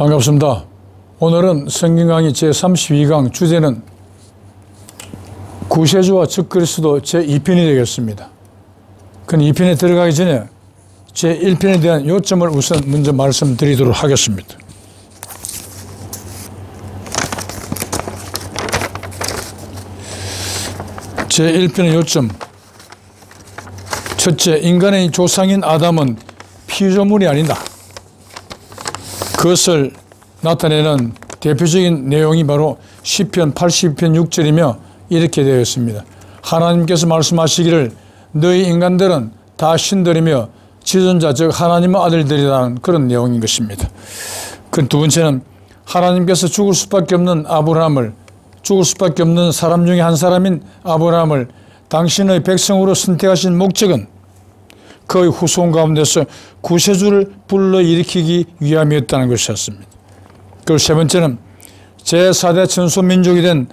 반갑습니다. 오늘은 성경 강의 제32강 주제는 구세주와 적그리스도 제2편이 되겠습니다. 그럼 2편에 들어가기 전에 제1편에 대한 요점을 우선 먼저 말씀드리도록 하겠습니다. 제1편의 요점. 첫째, 인간의 조상인 아담은 피조물이 아니다. 그것을 나타내는 대표적인 내용이 바로 시편 82편 6절이며 이렇게 되어 있습니다. 하나님께서 말씀하시기를 너희 인간들은 다 신들이며 지존자 즉 하나님의 아들들이라는 그런 내용인 것입니다. 그 두 번째는 하나님께서 죽을 수밖에 없는 아브라함을, 죽을 수밖에 없는 사람 중에 한 사람인 아브라함을 당신의 백성으로 선택하신 목적은 그의 후손 가운데서 구세주를 불러일으키기 위함이었다는 것이었습니다. 그리고 세 번째는 제4대 천소민족이 된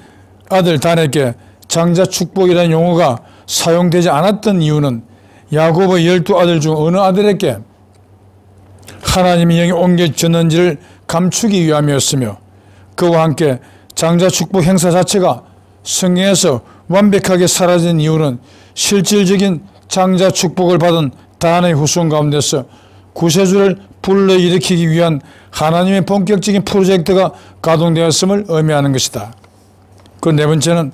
아들 단에게 장자 축복이라는 용어가 사용되지 않았던 이유는 야곱의 12아들 중 어느 아들에게 하나님의 영이 옮겨졌는지를 감추기 위함이었으며, 그와 함께 장자 축복 행사 자체가 성경에서 완벽하게 사라진 이유는 실질적인 장자 축복을 받은 단의 후손 가운데서 구세주를 불러일으키기 위한 하나님의 본격적인 프로젝트가 가동되었음을 의미하는 것이다. 그 네 번째는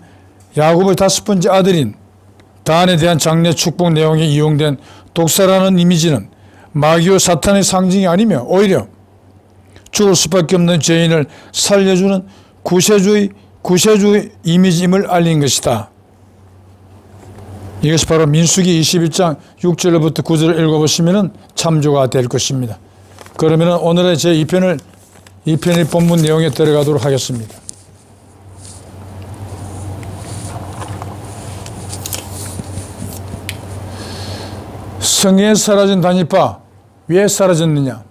야곱의 5번째 아들인 단에 대한 장래 축복 내용에 이용된 독사라는 이미지는 마귀와 사탄의 상징이 아니며 오히려 죽을 수밖에 없는 죄인을 살려주는 구세주의 이미지임을 알린 것이다. 이것이 바로 민수기 21장 6절부터 9절을 읽어보시면 참조가 될 것입니다. 그러면 오늘의 제2편의 본문 내용에 들어가도록 하겠습니다. 성경에 사라진 단지파, 왜 사라졌느냐?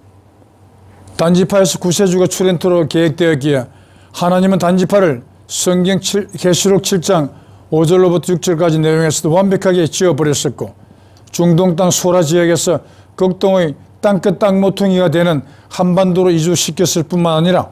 단지파에서 구세주가 출현토록 계획되었기에 하나님은 단지파를 성경 계시록 7장 5절로부터 6절까지 내용에서도 완벽하게 지어버렸었고, 중동 땅 소라 지역에서 극동의 땅끝 땅모퉁이가 되는 한반도로 이주시켰을 뿐만 아니라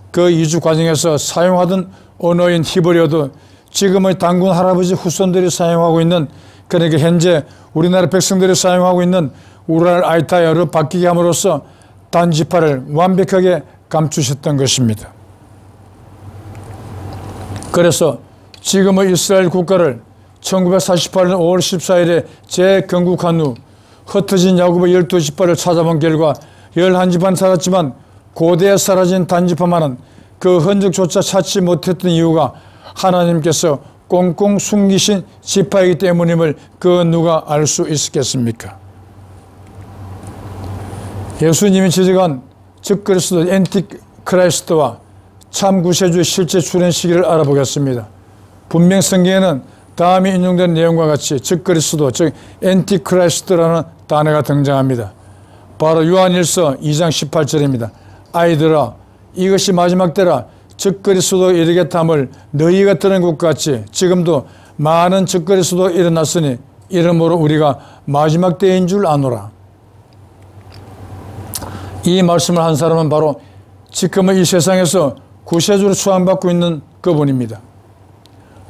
그 이주 과정에서 사용하던 언어인 히브리어도 지금의 단군 할아버지 후손들이 사용하고 있는, 그러니까 현재 우리나라 백성들이 사용하고 있는 우랄 알타이어로 바뀌게 함으로써 단지파를 완벽하게 감추셨던 것입니다. 그래서 지금의 이스라엘 국가를 1948년 5월 14일에 재건국한 후 흩어진 야곱의 12지파를 찾아본 결과 11지파는 살았지만 고대에 사라진 단지파만은 그 흔적조차 찾지 못했던 이유가 하나님께서 꽁꽁 숨기신 지파이기 때문임을 그 누가 알 수 있었겠습니까? 예수님이 지적한 적그리스도 엔티크라이스트와 참구세주의 실제 출현 시기를 알아보겠습니다. 분명 성경에는 다음에 인용된 내용과 같이 적그리스도 즉 엔티크라이스트라는 단어가 등장합니다. 바로 요한일서 2장 18절입니다. 아이들아, 이것이 마지막 때라 적그리스도에 이르겠함을 너희가 들은 것 같이 지금도 많은 적그리스도 일어났으니 이러므로 우리가 마지막 때인 줄 아노라. 이 말씀을 한 사람은 바로 지금의 이 세상에서 구세주로 추앙받고 있는 그분입니다.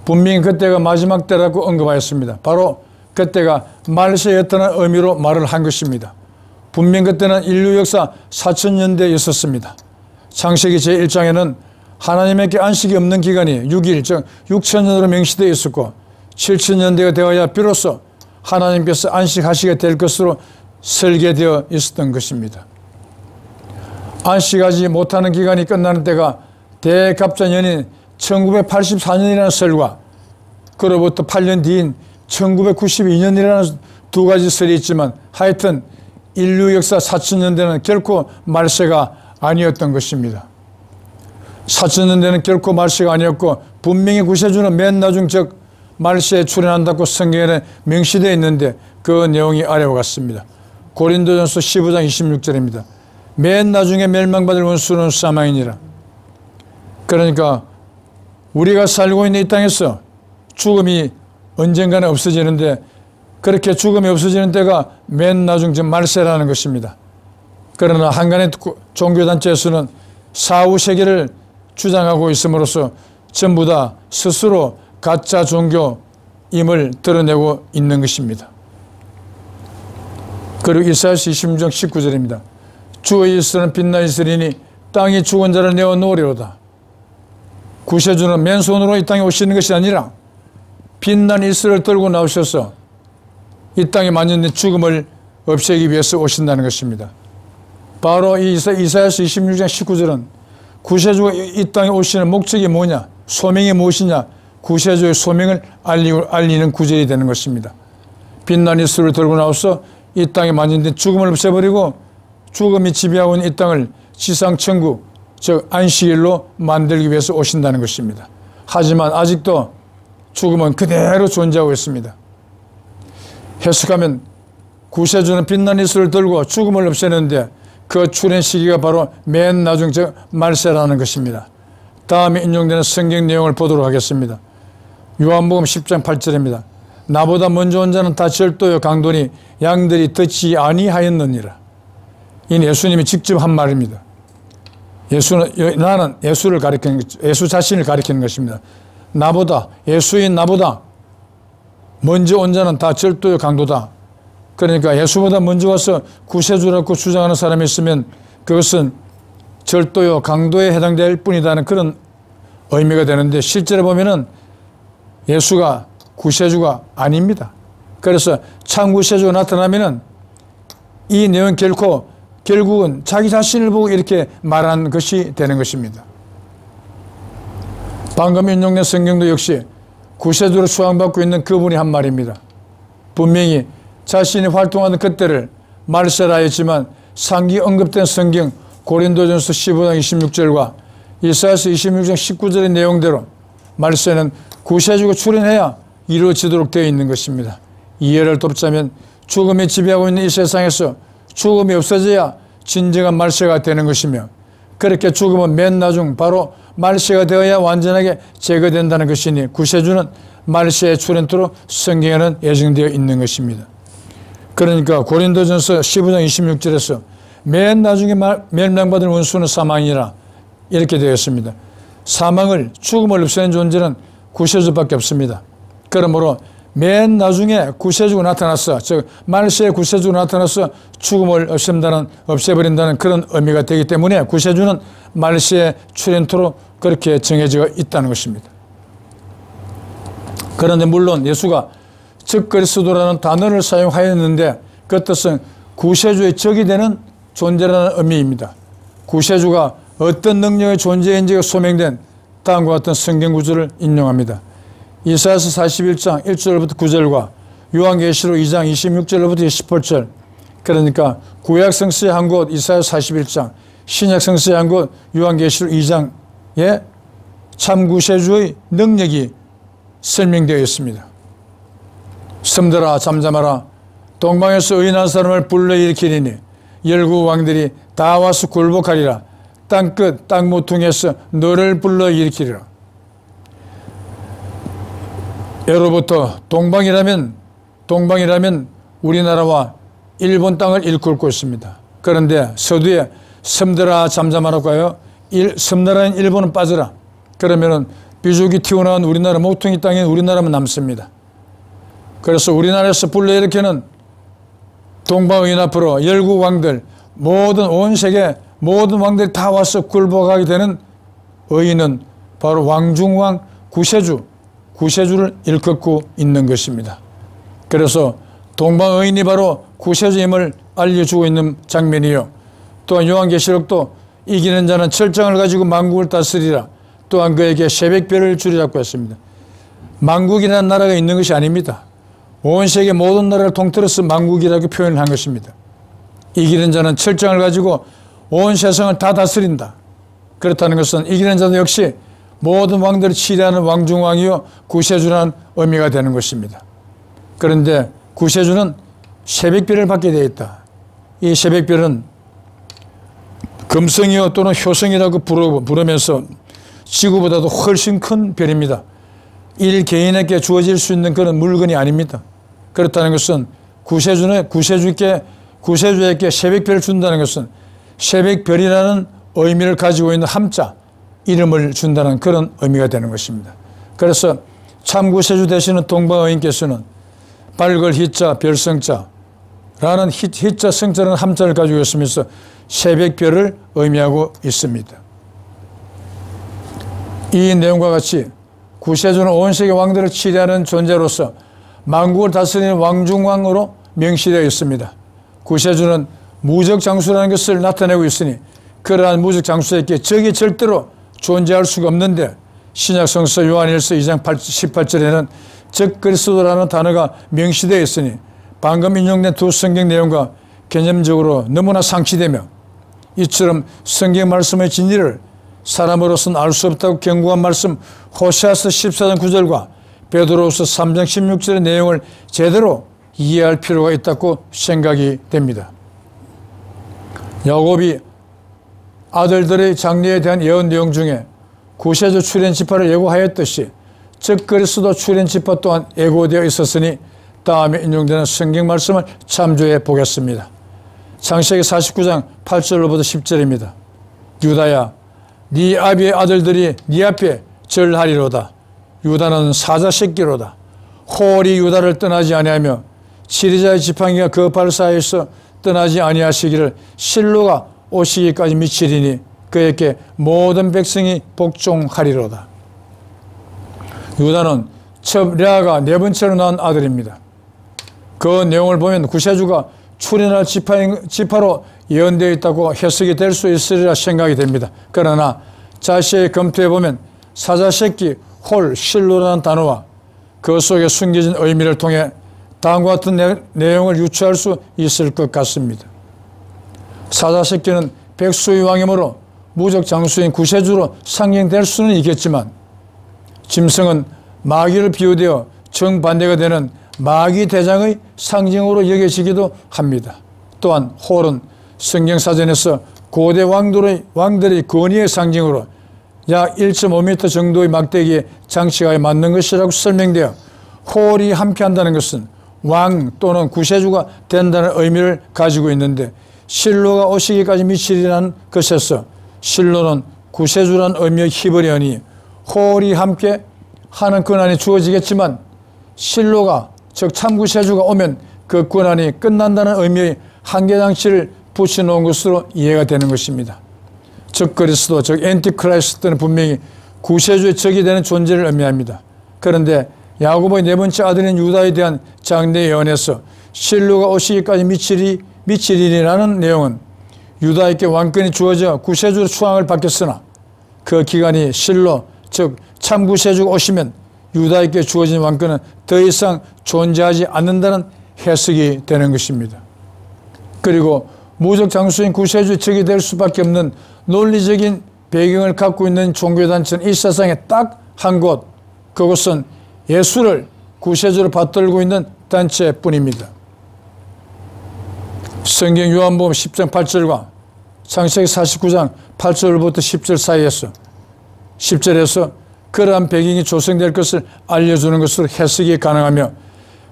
분명히 그때가 마지막 때라고 언급하였습니다. 바로 그때가 말세였다는 의미로 말을 한 것입니다. 분명 그때는 인류 역사 4000년대에 있었습니다. 창세기 제1장에는 하나님에게 안식이 없는 기간이 6일 즉 6000년으로 명시되어 있었고, 7000년대가 되어야 비로소 하나님께서 안식하시게 될 것으로 설계되어 있었던 것입니다. 안식하지 못하는 기간이 끝나는 때가 대갑자년인 1984년이라는 설과 그로부터 8년 뒤인 1992년이라는 두 가지 설이 있지만, 하여튼 인류 역사 4000년대는 결코 말세가 아니었던 것입니다. 4000년대는 결코 말세가 아니었고, 분명히 구세주는 맨 나중 즉 말세에 출현한다고 성경에 명시되어 있는데 그 내용이 아래와 같습니다. 고린도전서 15장 26절입니다. 맨 나중에 멸망받을 원수는 사망이니라. 그러니까 우리가 살고 있는 이 땅에서 죽음이 언젠가는 없어지는데, 그렇게 죽음이 없어지는 때가 맨 나중 즉 말세라는 것입니다. 그러나 한간의 종교단체에서는 사후세계를 주장하고 있음으로써 전부 다 스스로 가짜 종교임을 드러내고 있는 것입니다. 그리고 이사야서 26장 19절입니다. 주의 일서는 빛나 있으리니 땅이 죽은 자를 내어 놓으리로다. 구세주는 맨손으로 이 땅에 오시는 것이 아니라 빛난 일서를 들고 나오셔서 이 땅에 만연된 죽음을 없애기 위해서 오신다는 것입니다. 바로 이 이사야서 26장 19절은 구세주가 이 땅에 오시는 목적이 뭐냐, 소명이 무엇이냐, 구세주의 소명을 알리는 구절이 되는 것입니다. 빛난 일서를 들고 나와서 이 땅에 만연된 죽음을 없애버리고 죽음이 지배하고 있는 이 땅을 지상천국, 즉 안식일로 만들기 위해서 오신다는 것입니다. 하지만 아직도 죽음은 그대로 존재하고 있습니다. 해석하면 구세주는 빛난 일서를 들고 죽음을 없애는데 그 출현 시기가 바로 맨 나중 즉 말세라는 것입니다. 다음에 인용되는 성경 내용을 보도록 하겠습니다. 요한복음 10장 8절입니다. 나보다 먼저 온 자는 다 절도요 강도니 양들이 듣지 아니하였느니라. 이는 예수님이 직접 한 말입니다. 나는 예수를 가리키는, 예수 자신을 가리키는 것입니다. 나보다, 예수인 나보다 먼저 온 자는 다 절도요 강도다. 그러니까 예수보다 먼저 와서 구세주라고 주장하는 사람이 있으면 그것은 절도요 강도에 해당될 뿐이다는 그런 의미가 되는데, 실제로 보면은 예수가 구세주가 아닙니다. 그래서 참 구세주가 나타나면은 이 내용 결국은 자기 자신을 보고 이렇게 말한 것이 되는 것입니다. 방금 인용된 성경도 역시 구세주로 수양받고 있는 그분이 한 말입니다. 분명히 자신이 활동하는 그때를 말세라 했지만 상기 언급된 성경 고린도전서 15장 26절과 이사야서 26장 19절의 내용대로 말세는 구세주가 출현해야 이루어지도록 되어 있는 것입니다. 이해를 돕자면 죽음이 지배하고 있는 이 세상에서 죽음이 없어져야 진정한 말세가 되는 것이며, 그렇게 죽음은 맨 나중 바로 말세가 되어야 완전하게 제거된다는 것이니 구세주는 말세의 출현토록 성경에는 예정되어 있는 것입니다. 그러니까 고린도전서 15장 26절에서 맨 나중에 멸망받을 원수는 사망이라 이렇게 되어 있습니다. 사망을, 죽음을 없애는 존재는 구세주밖에 없습니다. 그러므로 맨 나중에 구세주가 나타나서, 즉 말세의 구세주가 나타나서 죽음을 없애버린다는 그런 의미가 되기 때문에 구세주는 말세의 출현토록 그렇게 정해져 있다는 것입니다. 그런데 물론 예수가 즉 그리스도라는 단어를 사용하였는데 그 뜻은 구세주의 적이 되는 존재라는 의미입니다. 구세주가 어떤 능력의 존재인지가 소명된 다음과 같은 성경 구절을 인용합니다. 이사야서 41장 1절부터 9절과 요한계시록 2장 26절부터 18절, 그러니까 구약 성서의 한 곳 이사야서 41장, 신약 성서의 한 곳 요한계시록 2장에 참 구세주의 능력이 설명되어 있습니다. 섬들아 잠잠하라, 동방에서 의인한 사람을 불러일으키리니 열국 왕들이 다 와서 굴복하리라. 땅끝 땅 모퉁이에서 너를 불러일으키리라. 예로부터 동방이라면 우리나라와 일본 땅을 일컫고 있습니다. 그런데 서두에 섬들아 잠잠하라고 하여 섬나라인 일본은 빠져라. 그러면은 비죽이 튀어나온 우리나라 모퉁이 땅인 우리나라만 남습니다. 그래서 우리나라에서 불러일으키는 동방의인 앞으로 열국 왕들, 모든 온 세계 모든 왕들이 다 와서 굴복하게 되는 의인은 바로 왕중왕 구세주를 일컫고 있는 것입니다. 그래서 동방의인이 바로 구세주임을 알려주고 있는 장면이요. 또한 요한계시록도 이기는 자는 철장을 가지고 만국을 다스리라. 또한 그에게 새벽별을 주리라고 했습니다. 만국이라는 나라가 있는 것이 아닙니다. 온 세계 모든 나라를 통틀어서 만국이라고 표현을 한 것입니다. 이기는 자는 철장을 가지고 온 세상을 다 다스린다. 그렇다는 것은 이기는 자도 역시 모든 왕들을 치리하는 왕중왕이요 구세주라는 의미가 되는 것입니다. 그런데 구세주는 새벽별을 받게 되어 있다. 이 새벽별은 금성이요 또는 효성이라고 부르면서 지구보다도 훨씬 큰 별입니다. 일 개인에게 주어질 수 있는 그런 물건이 아닙니다. 그렇다는 것은 구세주에게 새벽별을 준다는 것은 새벽별이라는 의미를 가지고 있는 함자, 이름을 준다는 그런 의미가 되는 것입니다. 그래서 참구세주 되시는 동방의인께서는 밝을 희자, 별성자 라는 희자, 성자라는 함자를 가지고 있으면서 새벽별을 의미하고 있습니다. 이 내용과 같이 구세주는 온 세계 왕들을 치리하는 존재로서 만국을 다스리는 왕중왕으로 명시되어 있습니다. 구세주는 무적장수라는 것을 나타내고 있으니 그러한 무적장수에게 적이 절대로 존재할 수가 없는데 신약성서 요한일서 2장 18절에는 적 그리스도라는 단어가 명시되어 있으니 방금 인용된 두 성경 내용과 개념적으로 너무나 상치되며 이처럼 성경 말씀의 진리를 사람으로서는 알 수 없다고 경고한 말씀 호세아서 14장 9절과 베드로후서 3장 16절의 내용을 제대로 이해할 필요가 있다고 생각이 됩니다. 야곱이 아들들의 장례에 대한 예언 내용 중에 구세주 출현 지파를 예고하였듯이 적 그리스도 출현 지파 또한 예고되어 있었으니 다음에 인용되는 성경 말씀을 참조해 보겠습니다. 창세기 49장 8절로부터 10절입니다. 유다야, 네 아비의 아들들이 네 앞에 절하리로다. 유다는 사자 새끼로다. 홀이 유다를 떠나지 아니하며 치리자의 지팡이가 그 발 사이에서 떠나지 아니하시기를 실로가 오시기까지 미치리니 그에게 모든 백성이 복종하리로다. 유다는 첩 레아가 네 번째로 낳은 아들입니다. 그 내용을 보면 구세주가 출현할 지파로 예언되어 있다고 해석이 될 수 있으리라 생각이 됩니다. 그러나 자세히 검토해 보면 사자새끼 홀 실로라는 단어와 그 속에 숨겨진 의미를 통해 다음과 같은 내용을 유추할 수 있을 것 같습니다. 사자새끼는 백수의 왕이므로 무적장수인 구세주로 상징될 수는 있겠지만 짐승은 마귀를 비유되어 정반대가 되는 마귀대장의 상징으로 여겨지기도 합니다. 또한 홀은 성경사전에서 고대 왕들의 권위의 상징으로 약 1.5m 정도의 막대기에 장치가에 맞는 것이라고 설명되어 홀이 함께한다는 것은 왕 또는 구세주가 된다는 의미를 가지고 있는데 실로가 오시기까지 미치리라는 것에서 실로는 구세주라는 의미의 히브리어니 홀이 함께 하는 권한이 주어지겠지만 실로가 즉 참구세주가 오면 그 권한이 끝난다는 의미의 한계장치를 붙여놓은 것으로 이해가 되는 것입니다. 즉 그리스도 즉 엔티크라이스트는 분명히 구세주의 적이 되는 존재를 의미합니다. 그런데 야곱의 네 번째 아들인 유다에 대한 장례 예언에서 실로가 오시기까지 미치리라는 내용은 유다에게 왕권이 주어져 구세주로 추앙을 받겠으나 그 기간이 실로 즉 참구세주가 오시면 유다에게 주어진 왕권은 더 이상 존재하지 않는다는 해석이 되는 것입니다. 그리고 무적장수인 구세주의 적이 될 수밖에 없는 논리적인 배경을 갖고 있는 종교단체는 이 세상에 딱 한 곳, 그것은 예수를 구세주로 받들고 있는 단체뿐입니다. 성경 요한복음 10장 8절과 창세기 49장 8절부터 10절 사이에서 10절에서 그러한 배경이 조성될 것을 알려주는 것으로 해석이 가능하며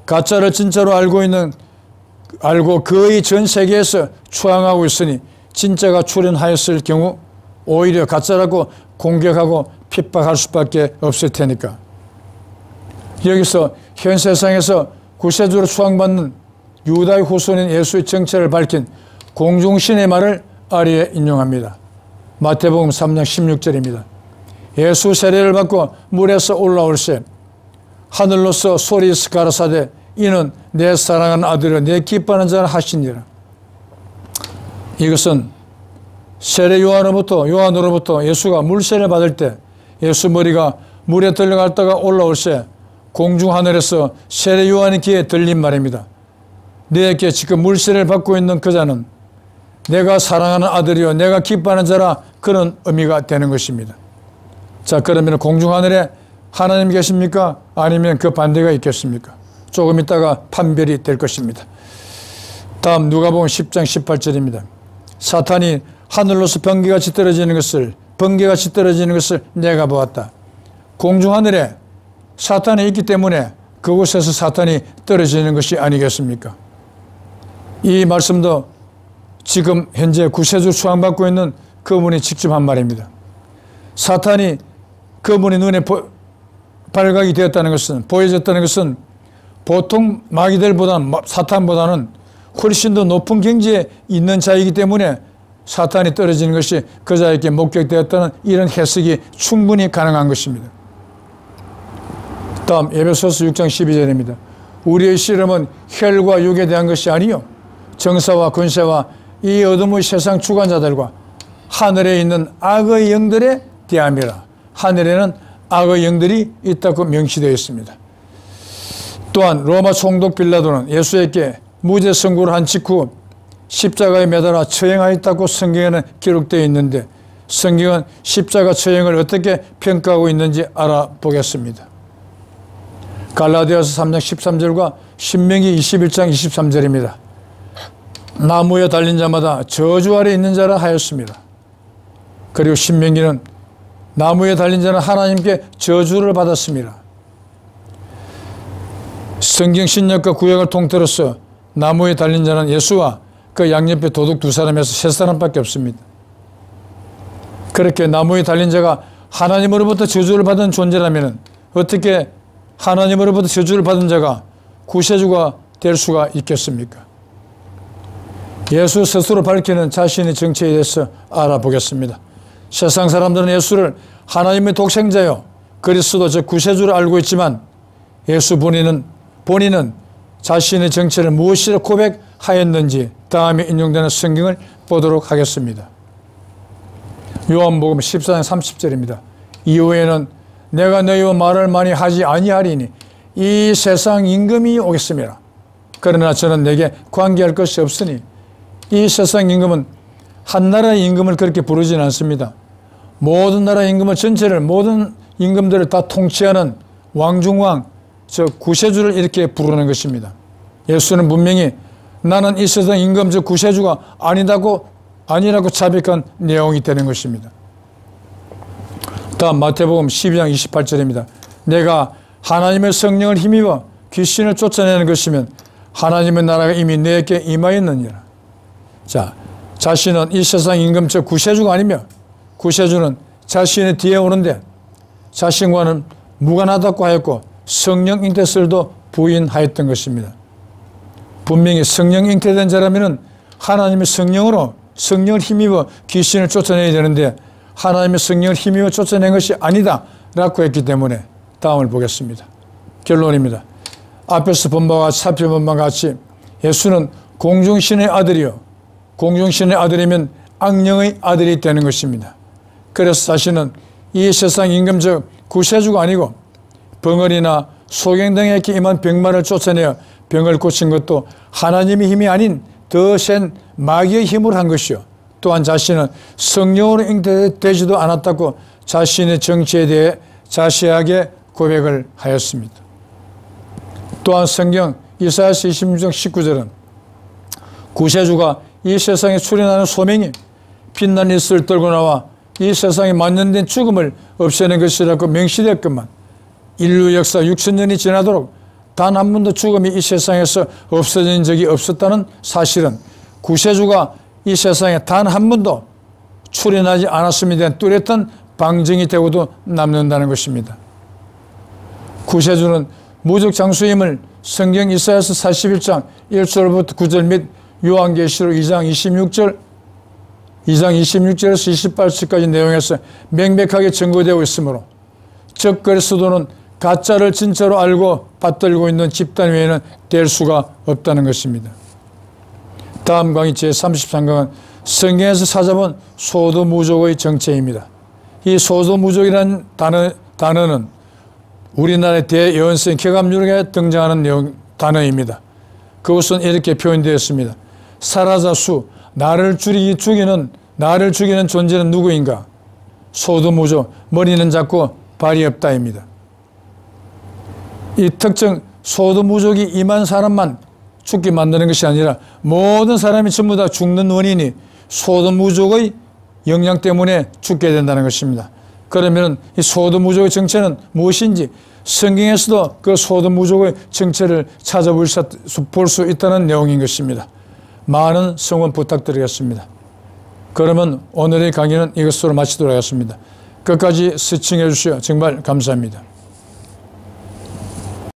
가짜를 진짜로 알고 거의 전 세계에서 추앙하고 있으니 진짜가 출현하였을 경우 오히려 가짜라고 공격하고 핍박할 수밖에 없을 테니까. 여기서 현 세상에서 구세주로 추앙받는 유다의 후손인 예수의 정체를 밝힌 공중신의 말을 아래에 인용합니다. 마태복음 3장 16절입니다. 예수 세례를 받고 물에서 올라올새 하늘로서 소리에서 가라사대 이는 내 사랑하는 아들이요 내 기뻐하는 자라 하시니라. 이것은 세례 요한으로부터 예수가 물세례를 받을 때 예수 머리가 물에 들어갔다가 올라올새 공중 하늘에서 세례 요한의 귀에 들린 말입니다. 너에게 지금 물세례를 받고 있는 그 자는 내가 사랑하는 아들이요 내가 기뻐하는 자라, 그런 의미가 되는 것입니다. 자, 그러면 공중 하늘에 하나님 계십니까? 아니면 그 반대가 있겠습니까? 조금 있다가 판별이 될 것입니다. 다음 누가복음 10장 18절입니다. 사탄이 하늘로서 번개같이 떨어지는 것을 내가 보았다. 공중 하늘에 사탄이 있기 때문에 그곳에서 사탄이 떨어지는 것이 아니겠습니까? 이 말씀도 지금 현재 구세주 수함받고 있는 그분이 직접 한 말입니다. 사탄이 그분의 눈에 발각이 되었다는 것은, 보여졌다는 것은 보통 마귀들보다는, 사탄보다는 훨씬 더 높은 경지에 있는 자이기 때문에 사탄이 떨어지는 것이 그 자에게 목격되었다는 이런 해석이 충분히 가능한 것입니다. 다음 에베소서 6장 12절입니다. 우리의 씨름은 혈과 육에 대한 것이 아니요 정사와 권세와 이 어둠의 세상 주관자들과 하늘에 있는 악의 영들에 대함이라. 하늘에는 악의 영들이 있다고 명시되어 있습니다. 또한 로마 총독 빌라도는 예수에게 무죄 선고를 한 직후 십자가에 매달아 처형하였다고 성경에는 기록되어 있는데 성경은 십자가 처형을 어떻게 평가하고 있는지 알아보겠습니다. 갈라디아서 3장 13절과 신명기 21장 23절입니다. 나무에 달린 자마다 저주 아래 있는 자라 하였습니다. 그리고 신명기는 나무에 달린 자는 하나님께 저주를 받았습니다. 성경 신약과 구약을 통틀어서 나무에 달린 자는 예수와 그 양옆에 도둑 두 사람에서 세 사람밖에 없습니다. 그렇게 나무에 달린 자가 하나님으로부터 저주를 받은 존재라면 어떻게 하나님으로부터 저주를 받은 자가 구세주가 될 수가 있겠습니까? 예수 스스로 밝히는 자신의 정체에 대해서 알아보겠습니다. 세상 사람들은 예수를 하나님의 독생자요 그리스도 즉 구세주를 알고 있지만 예수 본인은 자신의 정체를 무엇이라 고백하였는지 다음에 인용되는 성경을 보도록 하겠습니다. 요한복음 14장 30절입니다. 이후에는 내가 너희와 말을 많이 하지 아니하리니 이 세상 임금이 오겠습니다. 그러나 저는 내게 관계할 것이 없으니. 이 세상 임금은 한 나라의 임금을 그렇게 부르지는 않습니다. 모든 나라의 임금은 전체를, 모든 임금들을 다 통치하는 왕중왕, 즉 구세주를 이렇게 부르는 것입니다. 예수는 분명히 나는 이 세상 임금 즉 구세주가 아니라고 자백한 내용이 되는 것입니다. 다음 마태복음 12장 28절입니다. 내가 하나님의 성령을 힘입어 귀신을 쫓아내는 것이면 하나님의 나라가 이미 내게 임하였느니라. 자, 자신은 이 세상 임금 즉 구세주가 아니며 구세주는 자신의 뒤에 오는데 자신과는 무관하다고 하였고 성령 잉태설도 부인하였던 것입니다. 분명히 성령 잉태된 자라면 하나님의 성령을 힘입어 귀신을 쫓아내야 되는데 하나님의 성령을 힘입어 쫓아낸 것이 아니다 라고 했기 때문에 다음을 보겠습니다. 결론입니다. 앞에서 본 바와 같이 살펴본 바와 같이 예수는 공중신의 아들이요 공중신의 아들이면 악령의 아들이 되는 것입니다. 그래서 자신은 이 세상 임금 즉 구세주가 아니고 벙어리나 소경 등에 이렇게 임한 병마를 쫓아내어 병을 고친 것도 하나님의 힘이 아닌 더 센 마귀의 힘으로 한 것이요 또한 자신은 성령으로 잉태되지도 않았다고 자신의 정체에 대해 자세하게 고백을 하였습니다. 또한 성경 이사야서 26장 19절은 구세주가 이 세상에 출현하는 소명이 빛난 이슬을 떨고 나와 이 세상에 만연된 죽음을 없애는 것이라고 명시되었건만 인류 역사 6,000년이 지나도록 단 한 번도 죽음이 이 세상에서 없어진 적이 없었다는 사실은 구세주가 이 세상에 단 한 번도 출현하지 않았음에 대한 뚜렷한 방증이 되고도 남는다는 것입니다. 구세주는 무적 장수임을 성경 이사야서 41장 1절부터 9절 및 요한계시록 2장 26절에서 28절까지 내용에서 명백하게 증거되고 있으므로 즉 그리스도는 가짜를 진짜로 알고 받들고 있는 집단 외에는 될 수가 없다는 것입니다. 다음 강의 제33강은 성경에서 찾아본 소도무족의 정체입니다. 이 소도무족이라는 단어는 우리나라의 대예언서인 개감유력에 등장하는 단어입니다. 그것은 이렇게 표현되었습니다. 사라자수, 나를 죽이는 존재는 누구인가? 소도무족, 머리는 작고 발이 없다입니다. 이 특정 소도무족이 임한 사람만 죽게 만드는 것이 아니라 모든 사람이 전부 다 죽는 원인이 소도무족의 영향 때문에 죽게 된다는 것입니다. 그러면 이 소도무족의 정체는 무엇인지 성경에서도 그 소도무족의 정체를 찾아볼 수 있다는 내용인 것입니다. 많은 성원 부탁드리겠습니다. 그러면 오늘의 강의는 이것으로 마치도록 하겠습니다. 끝까지 시청해 주셔서 정말 감사합니다.